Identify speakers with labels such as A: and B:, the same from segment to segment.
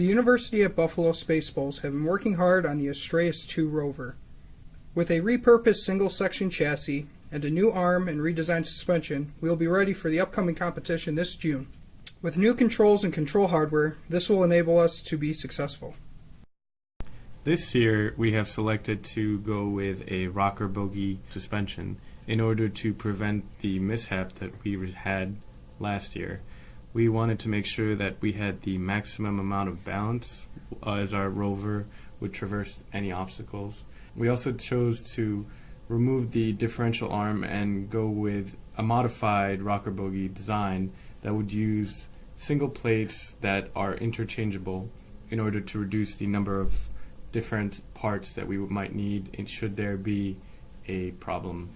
A: The University at Buffalo Spaceballs have been working hard on the Astreus 2 rover. With a repurposed single-section chassis and a new arm and redesigned suspension, we will be ready for the upcoming competition this June. With new controls and control hardware, this will enable us to be successful.
B: This year, we have selected to go with a rocker bogie suspension in order to prevent the mishap that we had last year. We wanted to make sure that we had the maximum amount of balance as our rover would traverse any obstacles. We also chose to remove the differential arm and go with a modified rocker bogie design that would use single plates that are interchangeable in order to reduce the number of different parts that we might need should there be a problem.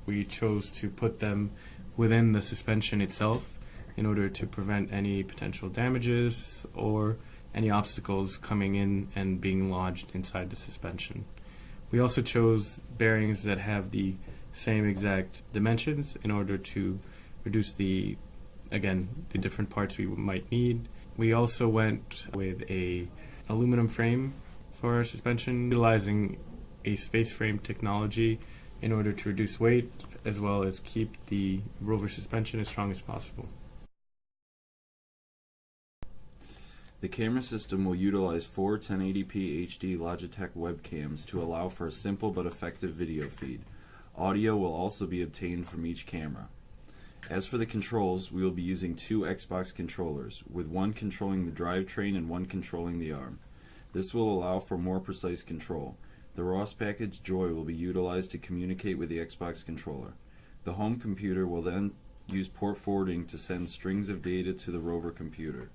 B: We chose to put them within the suspension itself in order to prevent any potential damages or any obstacles coming in and being lodged inside the suspension. We also chose bearings that have the same exact dimensions in order to reduce the different parts we might need. We also went with a aluminum frame for our suspension, utilizing a space frame technology in order to reduce weight as well as keep the rover suspension as strong as possible.
C: The camera system will utilize 4 1080p HD Logitech webcams to allow for a simple but effective video feed. Audio will also be obtained from each camera. As for the controls, we will be using 2 Xbox controllers, with one controlling the drivetrain and one controlling the arm. This will allow for more precise control. The ROS package Joy will be utilized to communicate with the Xbox controller. The home computer will then use port forwarding to send strings of data to the rover computer.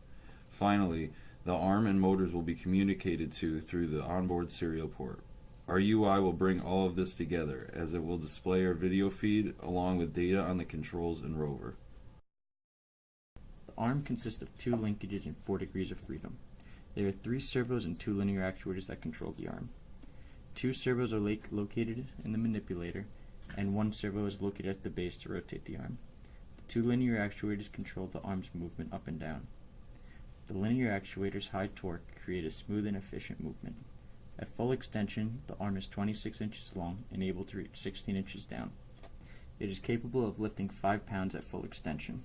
C: Finally, the arm and motors will be communicated to through the onboard serial port. Our UI will bring all of this together, as it will display our video feed along with data on the controls and rover.
D: The arm consists of 2 linkages and 4 degrees of freedom. There are 3 servos and 2 linear actuators that control the arm. 2 servos are located in the manipulator, and 1 servo is located at the base to rotate the arm. The 2 linear actuators control the arm's movement up and down. The linear actuator's high torque create a smooth and efficient movement. At full extension, the arm is 26 inches long and able to reach 16 inches down. It is capable of lifting 5 pounds at full extension.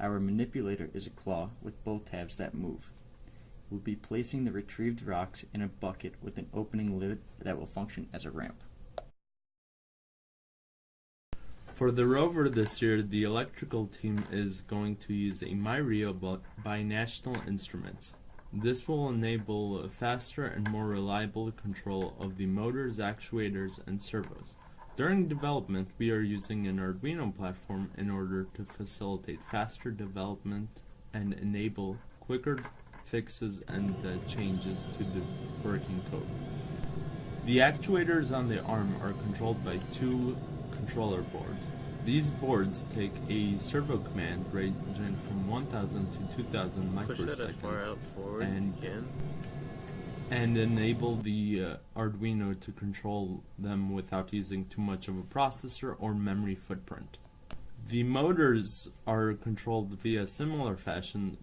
D: Our manipulator is a claw with both tabs that move. We'll be placing the retrieved rocks in a bucket with an opening lid that will function as a ramp.
E: For the rover this year, the electrical team is going to use a MyRio by National Instruments. This will enable a faster and more reliable control of the motors, actuators, and servos. During development, we are using an Arduino platform in order to facilitate faster development and enable quicker fixes and changes to the working code. The actuators on the arm are controlled by 2 controller boards. These boards take a servo command ranging from 1000 to 2000 microseconds and enable the Arduino to control them without using too much of a processor or memory footprint. The motors are controlled via similar fashion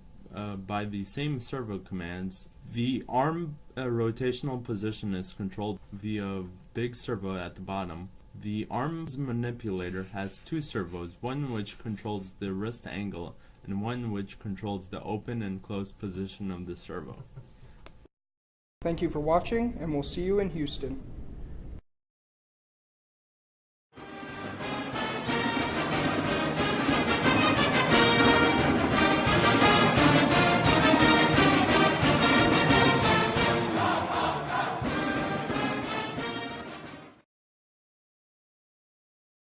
E: by the same servo commands. The arm rotational position is controlled via a big servo at the bottom. The arm's manipulator has 2 servos, one which controls the wrist angle and one which controls the open and closed position of the servo.
A: Thank you for watching, and we'll see you in Houston.